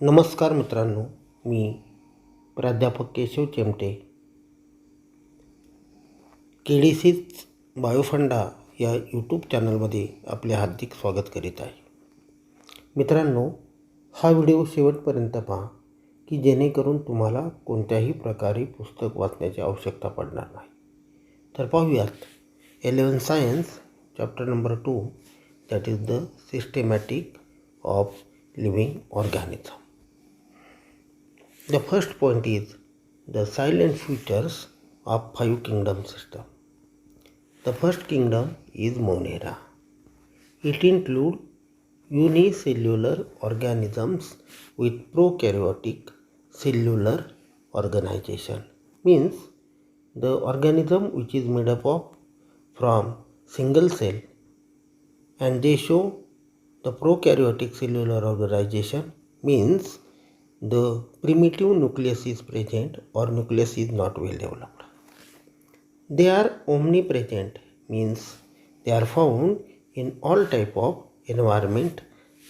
नमस्कार मित्रांनो, मी प्राध्यापक केशव चेमटे केडीसीच बायोफंडा या यूट्यूब चॅनलमध्ये आपले हार्दिक स्वागत करीत आहे. मित्रांनो, हा व्हिडिओ शेवटपर्यंत पहा की जेणेकरून तुम्हाला कोणत्याही प्रकारे पुस्तक वाचण्याची आवश्यकता पडणार नाही. तर पाहूयात 11 science chapter number 2, that is the systematic of living organism. The first point is the silent features of five kingdom system. The first kingdom is Monera. It includes unicellular organisms with prokaryotic cellular organization. Means the organism which is made up of from single cell, and they show the prokaryotic cellular organization. Means the primitive nucleus is present or nucleus is not well developed. They are omnipresent, means they are found in all type of environment.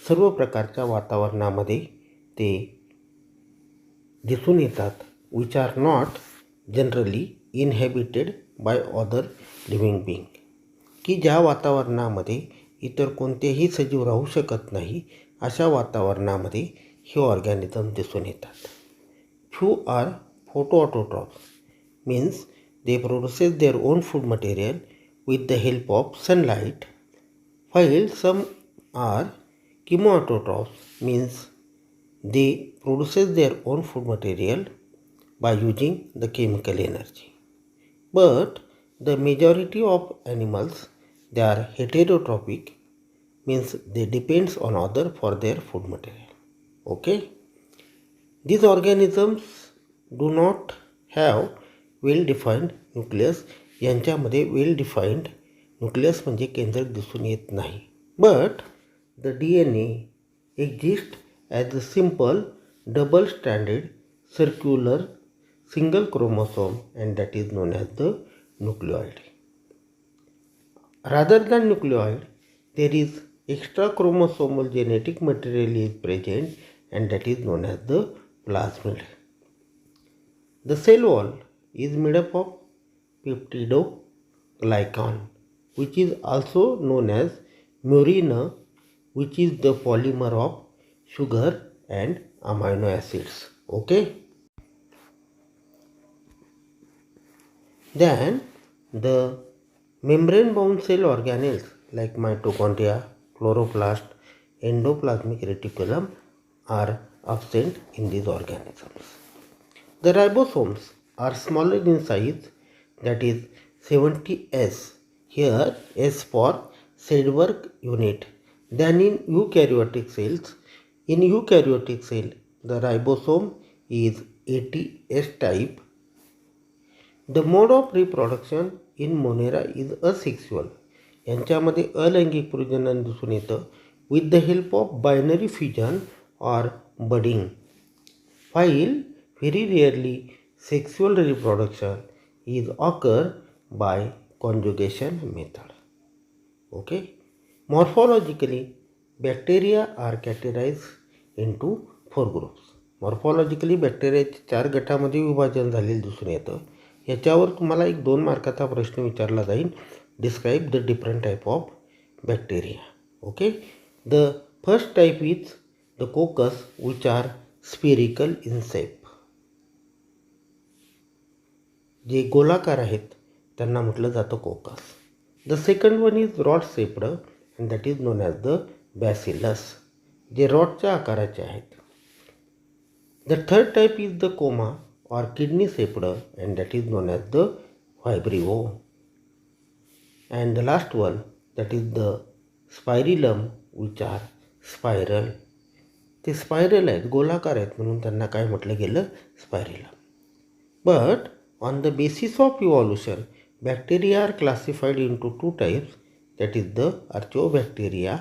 सर्व प्रकारच्या वातावरणामध्ये ते दिसून येतात, which are not generally inhabited by other living being. की ज्या वातावरणामध्ये इतर कोणतेही सजीव राहू शकत नाही, अशा वातावरणामध्ये हे ऑर्गॅनिझम दिसून येतात. Few are photoautotrophs, means they produces their own food material with the help of sunlight, while some are chemoautotrophs, means they produces their own food material by using the chemical energy. But the majority of animals, they are heterotrophic, means they depends on other for their food material. Okay, these organisms do not have well defined nucleus. यांच्यामध्ये वेल defined nucleus म्हणजे केंद्रक दिसून येत नाही. But the DNA exist as a simple double standard circular single chromosome, and that is known as the न्यूक्लिओइड. Rather than न्यूक्लिओइड, there is extra chromosomal genetic material is present, and that is known as the plasmid. The cell wall is made up of peptidoglycan, which is also known as murine, which is the polymer of sugar and amino acids. Okay. Then the membrane bound cell organelles like mitochondria, chloroplast, endoplasmic reticulum are absent in these organisms. The ribosomes are smaller in size, that is 70S, here S for Sedgwick unit, than in eukaryotic cells. In eukaryotic cell, the ribosome is 80S type. The mode of reproduction in Monera is asexual. यांच्यामध्ये अलैंगिक प्रजनन दिसून येतं with the help of binary fusion or budding, while very rarely sexual reproduction is occur by conjugation method. Okay. Morphologically, bacteria are categorized into 4 groups. मॉर्फॉलॉजिकली बॅक्टेरियाचे 4 गटामध्ये विभाजन झालेले दिसून येतं. याच्यावर तुम्हाला एक 2 मार्काचा प्रश्न विचारला जाईल. Describe the different type of bacteria. Okay, the first type is the coccus, which are spherical in shape. जे गोलाकार आहेत त्यांना म्हटलं जातं कोकस. The second one is rod shaped, and that is known as the bacillus, जे रॉडच्या आकाराचे आहेत. The third type is the coma or kidney shaped, and that is known as the vibrio. And the last one, that is the spirillum, which are spiral. ते spiral आहेत, गोलाकार आहेत, म्हणून त्यांना काय म्हटलं गेलं, spirillum. But on the basis of evolution, bacteria are classified into 2 types, that is the archaebacteria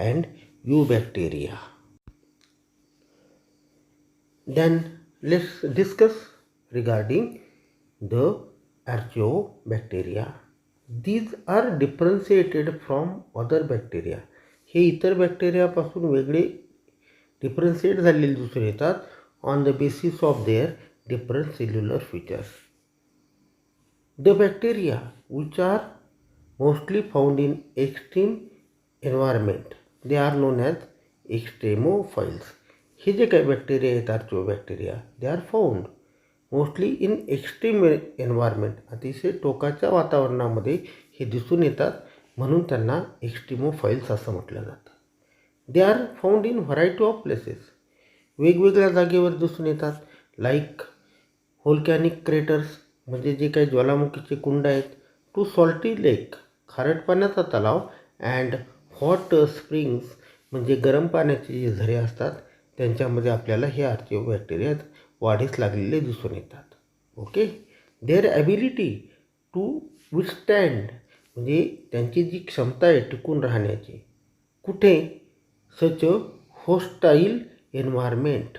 and eubacteria. Then let's discuss regarding the archaeobacteria. These are differentiated from other bacteria. हे इतर बॅक्टेरियापासून वेगळे डिफरन्शिएट झालेले दिसून येतात on the basis of their different cellular features. The bacteria which are mostly found in extreme environment they are known as extremophiles. हे जे काही bacteria आहेत archaebacteria they are found mostly in extreme environment, अतिशय टोकाच्या वातावरणामध्ये हे दिसून येतात, म्हणून त्यांना एक्स्ट्रीमोफाइल्स असं म्हटलं जातं. They are found in variety of places, वेगवेगळ्या जागेवर दिसून येतात. लाईक व्होल्कॅनिक क्रेटर्स म्हणजे जे काही ज्वालामुखीचे कुंड आहेत, टू सॉल्टी लेक खारट पाण्याचा तलाव, अँड हॉट स्प्रिंग्स म्हणजे गरम पाण्याचे जे झरे असतात त्यांच्यामध्ये आपल्याला हे आर्चिओबॅक्टेरिया वाढीस लागलेले दिसून येतात. Okay. Their ability to withstand म्हणजे त्यांची जी क्षमता आहे टिकून राहण्याची कुठे, such a hostile environment,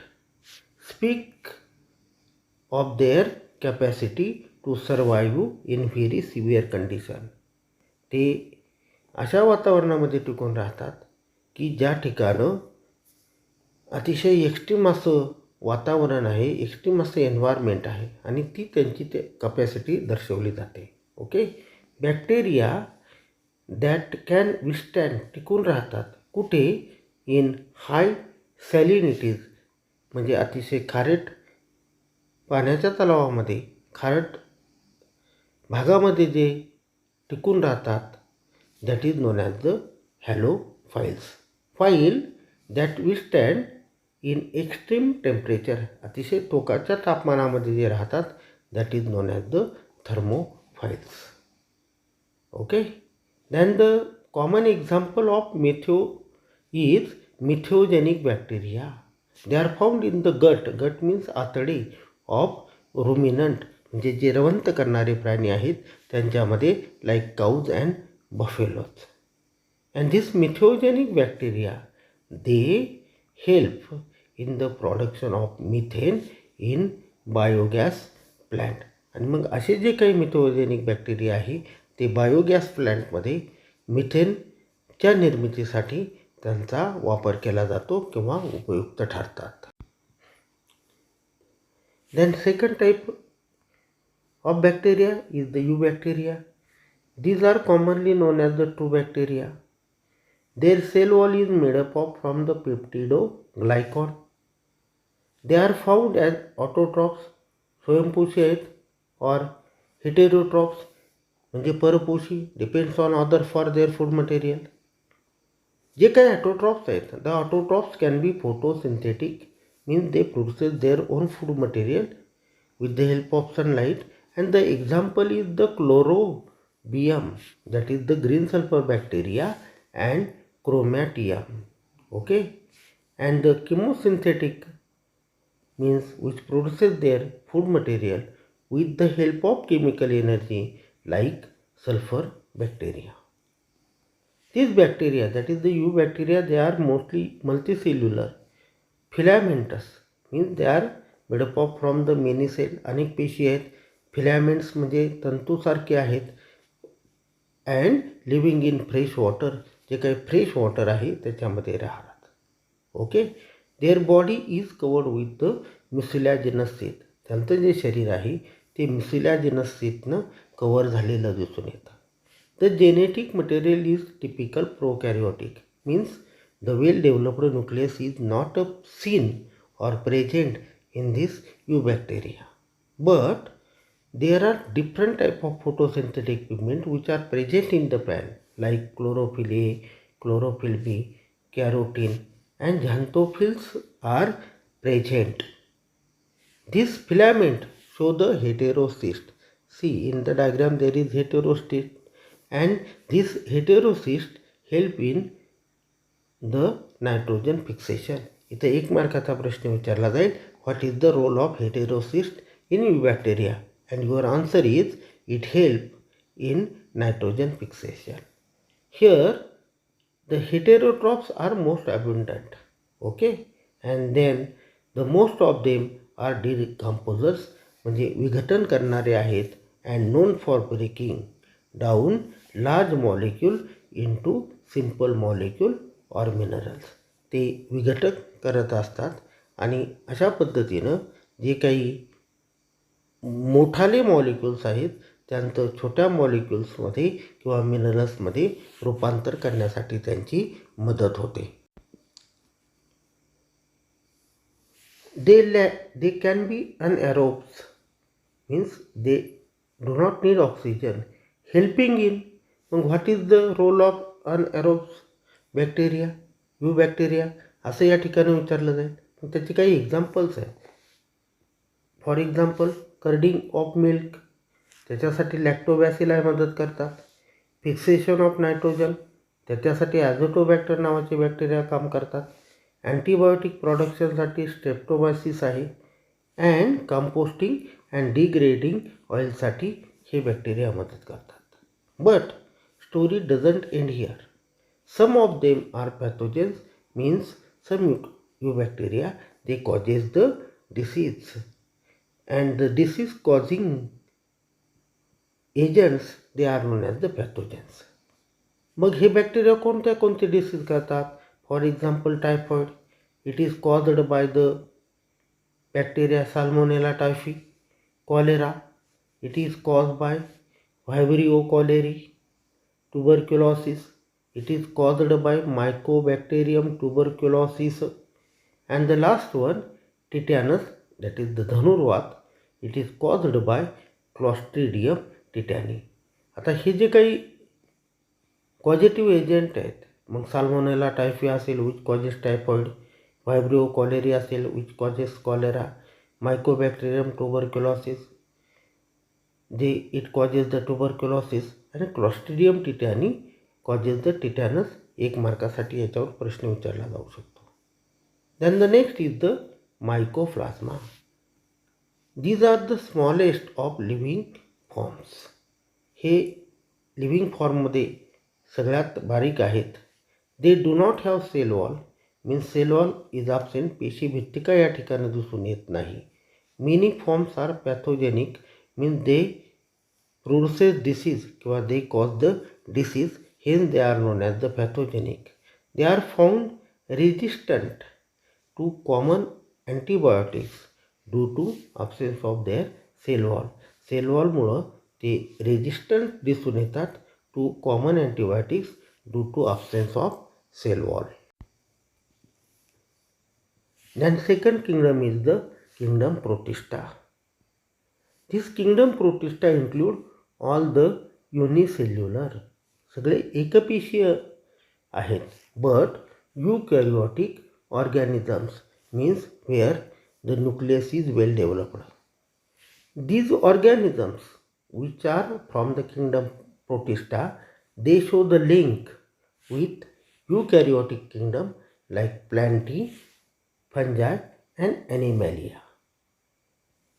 speak of their capacity to survive in very severe condition. ते अशा वातावरणामध्ये टिकून राहतात की ज्या ठिकाणं अतिशय एक्स्ट्रीम असं वातावरण आहे, एक्स्ट्रीम असं एन्व्हायरमेंट आहे, आणि ती त्यांची ते कपॅसिटी दर्शवली जाते. ओके. बॅक्टेरिया दॅट कॅन विस्टँड टिकून राहतात कुठे, इन हाय सॅलिनिटीज म्हणजे अतिशय खारट पाण्याच्या तलावामध्ये, खारट भागामध्ये जे टिकून राहतात, that is known as the halophiles. File that विस्टँड इन एक्स्ट्रीम टेम्परेचर अतिशय टोकाच्या तापमानामध्ये जे राहतात, that is known as the thermophiles. Okay. Then the common example of methyo is methanogenic bacteria. They are found in the gut. Gut means आतडे of रुमिनंट म्हणजे जे रवंत करणारे प्राणी आहेत त्यांच्यामध्ये, like cows and buffaloes. And this methanogenic bacteria they help in the production of methane in biogas plant. आणि मग असे जे काही मिथेओजेनिक बॅक्टेरिया आहे ते बायोगॅस प्लॅन्टमध्ये मिथेनच्या निर्मितीसाठी त्यांचा वापर केला जातो किंवा उपयुक्त ठरतात. Then second type of bacteria is the eubacteria. These are commonly known as the true bacteria. Their cell wall is made up of from the peptidoglycan. They are found as autotrophs, स्वयंपोषी आहेत, or heterotrophs म्हणजे परपोषी, depends on other for their food material. जे काही autotrophs आहेत, the autotrophs can be photosynthetic means they produce their own food material with the help of sunlight, and the example is the chlorobium, that is the green sulfur bacteria, and chromatium. Okay. And the chemosynthetic means which produces their food material with the help of chemical energy, like sulfur bacteria. These bacteria, that is the eubacteria, they are mostly multicellular. Filamentous means they are made up of from the many cell. अनेक पेशी आहेत. Filaments म्हणजे तंतूसारखे आहेत. And living in fresh water, जे काही fresh water आहे त्याच्यामध्ये राहतात. Okay. Their body is covered with the mucilaginous sheet. त्यांचं जे शरीर आहे ते म्युसिलॅजिनस सीटनं कवर झालेलं दिसून येतं. The genetic material is typical prokaryotic means the well-developed nucleus is not seen or present in this eubacteria. But there are different types of photosynthetic pigments which are present in the plant, like chlorophyll A, chlorophyll B, carotene, and xanthophylls are present. This filament show the heterocyst. See, in the diagram there is heterocyst, and this heterocyst help in the nitrogen fixation. इथं 1 मार्काचा प्रश्न विचारला जाईल, what is the role of heterocyst in eubacteria, and your answer is it help in nitrogen fixation. Here the heterotrophs are most abundant. Okay. And then the most of them are decomposers म्हणजे विघटन करणारे आहेत, and known for breaking down large molecule into simple molecule or minerals. ते विघटक करत असतात आणि अशा पद्धतीनं जे काही मोठाले मॉलिक्युल्स आहेत त्यांचं छोट्या मॉलिक्युल्समध्ये किंवा मिनरल्समध्ये रूपांतर करण्यासाठी त्यांची मदत होते. They can be anaerobes, means they do not need oxygen. Helping in, what is the role of anaerobes bacteria, bacteria असं या ठिकाणी विचारलं जाईल. त्याची काही एक्झाम्पल्स आहेत. For example curding of milk, त्याच्यासाठी लॅक्टोबॅसिलाई मदत करतात. फिक्सेशन ऑफ नायट्रोजन, त्याच्यासाठी ॲझोटोबॅक्टर नावाचे बॅक्टेरिया काम करतात. अँटीबायोटिक प्रोडक्शनसाठी स्ट्रेप्टोमायसिस आहे. अँड कंपोस्टिंग अँड डिग्रेडिंग ऑइलसाठी हे बॅक्टेरिया मदत करतात. But story doesn't end here. Some of them are pathogens, means some bacteria they causes the disease, and the disease causing agents they are known as the pathogens. मग हे bacteria कोणते disease करतात? For example typhoid, it is caused by the bacteria Salmonella typhi. Cholera, it is caused by Vibrio cholerae. Tuberculosis, it is caused by Mycobacterium tuberculosis. And the last one, tetanus, that is the धनुर्वात, it is caused by Clostridium tetani. आता हे जे काही कॉजेटिव्ह agent आहेत, मग Salmonella typhi असेल which causes typhoid, Vibrio cholerae असेल which causes cholera, Mycobacterium tuberculosis जे it causes the tuberculosis, आणि Clostridium tetani causes the tetanus. एक मार्कासाठी याच्यावर प्रश्न विचारला जाऊ शकतो. Then the next is the mycoplasma. These are the smallest of living forms. हे लिव्हिंग फॉर्ममध्ये सगळ्यात बारीक आहेत. They do not have cell wall, means cell wall is absent. पेशीभित्तिका या ठिकाणी दिसून येत नाही. Many forms are pathogenic, means they produces disease किंवा they cause the disease, hence they are known as the pathogenic. They are found resistant to common antibiotics due to absence of their cell wall. Cell wall मुळे ते resistant दिसून येतात to common antibiotics due to absence of cell wall. Then second kingdom is the kingdom Protista. This kingdom Protista include all the unicellular, सगळे एकपेशीय आहेत. But eukaryotic organisms, means where the nucleus is well developed. These organisms which are from the kingdom Protista, they show the link with eukaryotic kingdom like Plantae, Fungi and Animalia.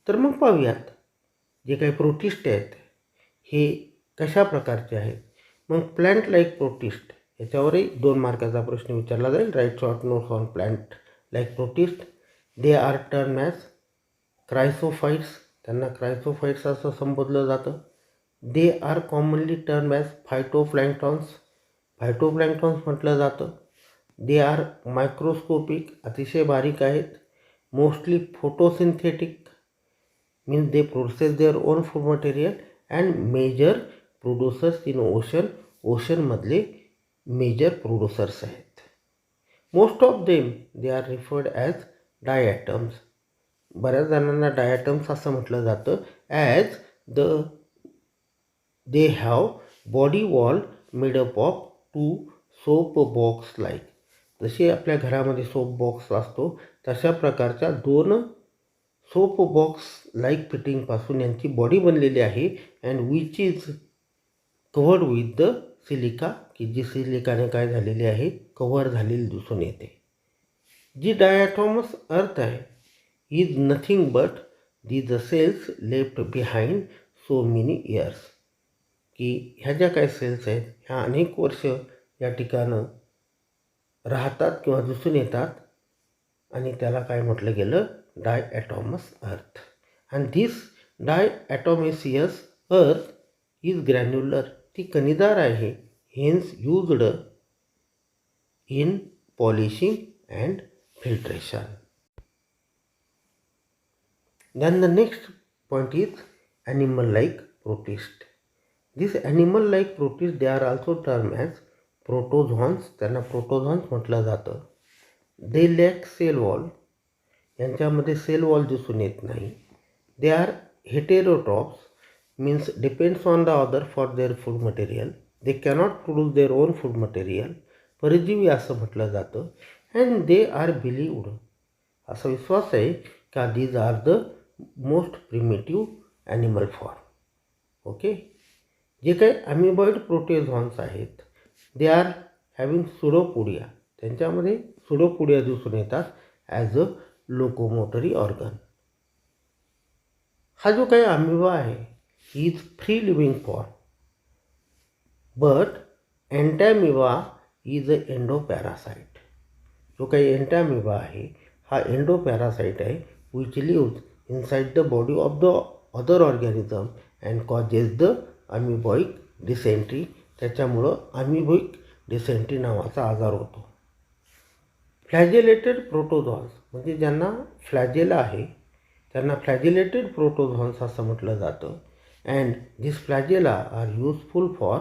तर मग पाहूयात जे काही protist आहेत हे कशा प्रकारचे आहेत. मग प्लांट लाईक प्रोटिस्ट याच्यावरही 2 मार्काचा प्रश्न विचारला जाईल. Write short notes on plant like protist. They are term as chrysophytes, त्यांना क्रायसोफाईट्स असं संबोधलं जातं. They are commonly term as phytoplanktons, phytoplanktons म्हटलं जातं. दे आर मायक्रोस्कोपिक, अतिशय बारीक आहेत. Mostly photosynthetic, means they process their own food material and major producers in ocean, ओशनमधले मेजर प्रोड्युसर्स आहेत. Most of them they are referred as डायॲटम्स. बऱ्याच जणांना डायॲटम्स असं म्हटलं जातं. As they have body wall made up of 2 soap box like. जसे आपल्या घरामध्ये सोप बॉक्स असतो तशा प्रकारच्या 2 सोप बॉक्स लाईक फिटिंगपासून यांची बॉडी बनलेली आहे. And which is covered with the silica, की जी सिलिकाने काय झालेली आहे, कव्हर झालेली दिसून येते. जी डायॲटॉमस अर्थ आहे is nothing but the cells left behind so many years, की ह्या ज्या काही सेल्स आहेत ह्या अनेक वर्ष या ठिकाणं राहतात किंवा दिसून येतात आणि त्याला काय म्हटलं गेलं, डायॲटॉमस अर्थ. And this डायॲटॉमेसियस earth is granular, ती कणीदार आहे. Hence used in polishing and filtration. Then the next point is animal-like protist. These animal-like protists, they are also termed as protozoans. त्यांना प्रोटोझॉन्स म्हटलं जातं. They lack cell wall. यांच्यामध्ये sale wall दिसून येत नाही. They are heterotrophs, means depends on the other for their food material. They cannot produce their own food material. परजीवी असं म्हटलं जातं. And they are believed, असा विश्वास आहे का these are the most primitive animal form. Okay, जे काही अमिबॉइड प्रोटोझॉन्स आहेत, दे आर हॅविंग सुडोपोडिया. त्यांच्यामध्ये सुडोपोडिया दिसून येतात ॲज अ लोकोमोटरी ऑर्गन. हा जो काही अमिबा आहे ही is free living form, but entamoeba is a endoparasite. जो काही एंटॅमिबा आहे हा एंडोपॅरासाइट आहे, which lives inside the body of the other organism and causes the amoebic dysentery. त्याच्यामुळं अमिबॉइक डिसेंट्री नावाचा आजार होतो. फ्लॅजेलेटेड प्रोटोझॉन्स म्हणजे ज्यांना फ्लॅजेला आहे त्यांना फ्लॅजेलेटेड प्रोटोझॉन्स असं म्हटलं जातं. And this flagella are useful for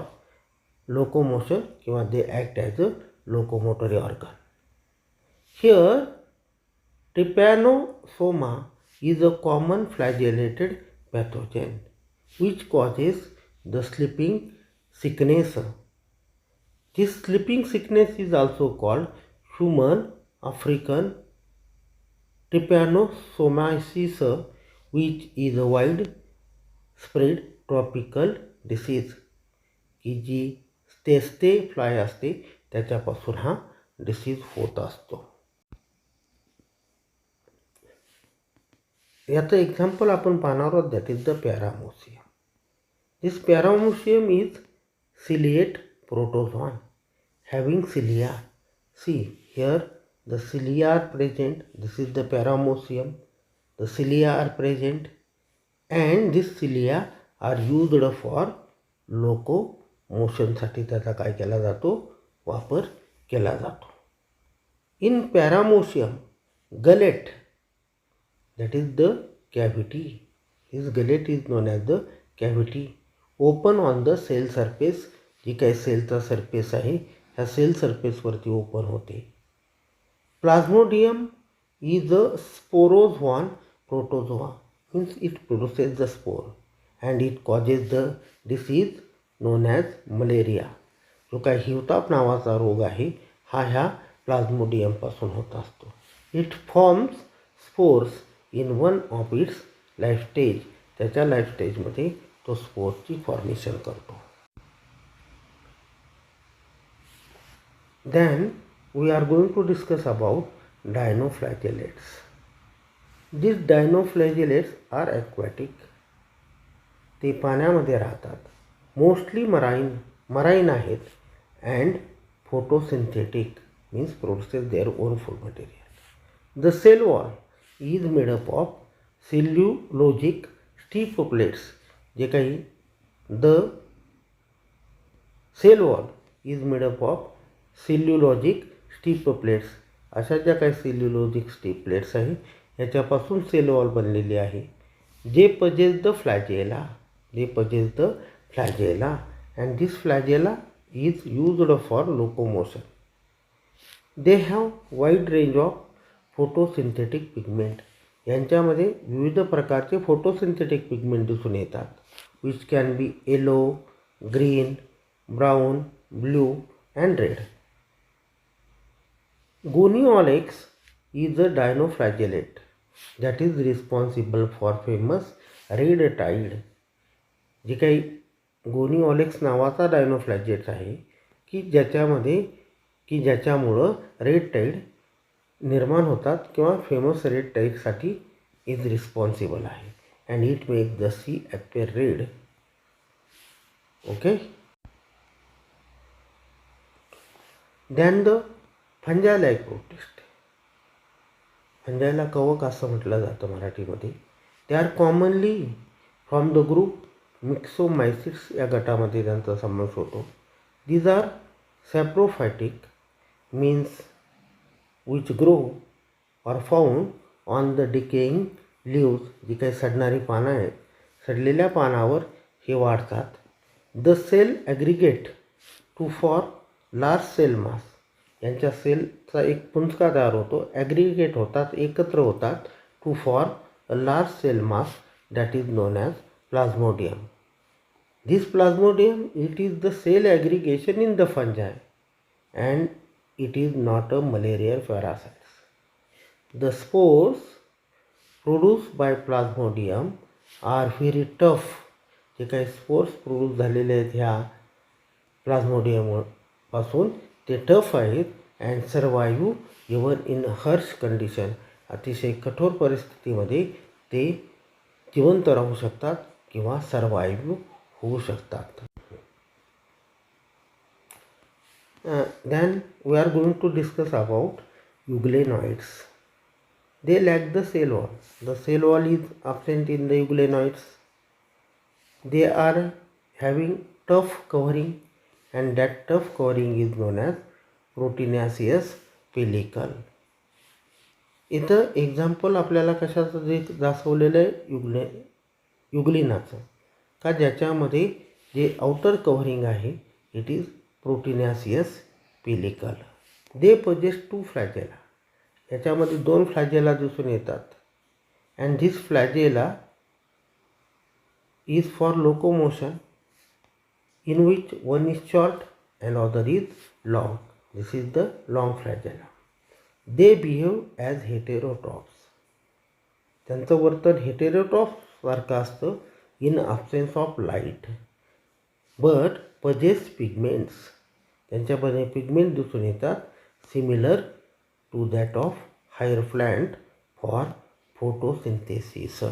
locomotion किंवा they act as a locomotory organ. Here trypanosoma is a common flagellated pathogen which causes the sleeping sickness. This sleeping sickness is also called human African trypanosomiasis, which is a widespread tropical disease. की जी स्टेस्टे fly असते त्याच्यापासून हा disease होत असतो. याचं example आपण पाहणार आहोत, that is the paramecium. This paramecium is ciliate protozoan having cilia. See here the cilia are present. This is the paramecium. The cilia are present and this cilia are used for locomotion साठी त्याचा काय केला जातो, वापर केला जातो. In paramecium gullet, that is the cavity, this gullet is known as the cavity, open on the cell surface. जी काही सेलचा surface आहे ह्या सेल सरफेसवरती ओपन होते. Plasmodium is a sporozoan protozoa, means it produces the spore and it causes the disease known as malaria. जो काय हिवताप नावाचा रोग आहे हा ह्या प्लाझ्मोडियमपासून होत असतो. It forms spores in one of its life stage. त्याच्या लाईफ स्टेजमध्ये तो स्पोर्सची फॉर्मेशन करतो. Then we are going to discuss about dinoflagellates. These dinoflagellates are aquatic. ते पाण्यामध्ये राहतात. मोस्टली मराईन आहेत and photosynthetic, means produces their own food material. The cell wall is made up of cellulosic stipules. जे काही the cell wall is made up of cellulosic steep plates. अशा ज्या काही सेल्युलॉजिक steep plates आहे याच्यापासून sale wall बनलेली आहे. जे possess the flagella, and this flagella is used for locomotion. They have wide range of photosynthetic pigment. यांच्यामध्ये विविध प्रकारचे फोटोसिंथेटिक पिगमेंट दिसून येतात, which can be yellow, green, brown, blue and red. Goniolax is a dinoflagellate that is responsible for famous red tide. जे काही गोनिऑलेक्स नावाचा डायनोफ्लॅजेट आहे ज्याच्यामुळं रेड टाईड निर्माण होतात किंवा फेमस रेड टाईडसाठी इज रिस्पॉन्सिबल आहे. And it make the sea appear red. Okay. Then the fungi like protist. फंजायला कवक असं म्हटलं जातं मराठीमध्ये. They are commonly from the group myxomycetes या गटामध्ये त्यांचा समावेश होतो. These are saprophytic, means which grow or found on the decaying leaves, जी काही सडणारी पानं आहेत, सडलेल्या पानावर हे वाढतात. The cell aggregate to form large cell mass, यांच्या सेलचा एक पुंजका तयार होतो, ॲग्रिगेट होतात, एकत्र होतात, to form a large cell mass that is known as plasmodium. This plasmodium, it is the cell aggregation in the fungi and it is not a malarial parasite. The spores produced by plasmodium are very tough. जे काही spores produce झालेले आहेत ह्या प्लाझ्मोडियमपासून ते tough आहेत and survive even in Harsh condition. अतिशय कठोर परिस्थितीमध्ये ते जिवंत राहू शकतात किंवा सर्वाईव्ह होऊ शकतात. Then we are going to discuss about euglenoids. They lack the cell wall. The cell wall is absent in the euglenoids. They are having tough covering and that tough covering is known as proteinaceous pellicle. इथं example आपल्याला कशाचं जे दाखवलेलं आहे युग्लिनाचं, का ज्याच्यामध्ये जे आउटर कव्हरिंग आहे it is proteinaceous pellicle. They possess 2 flagella, याच्यामध्ये 2 फ्लॅजेला दिसून येतात and this flagella is for locomotion in which one is short and other is long. This is the long flagella. They behave as heterotrophs. त्यांचं वर्तन हेटेरोट्रॉप्ससारखं असतं in absence of light but possess pigments. त्यांच्यामध्ये pigment दिसून येतात similar to that of higher plant for photosynthesis.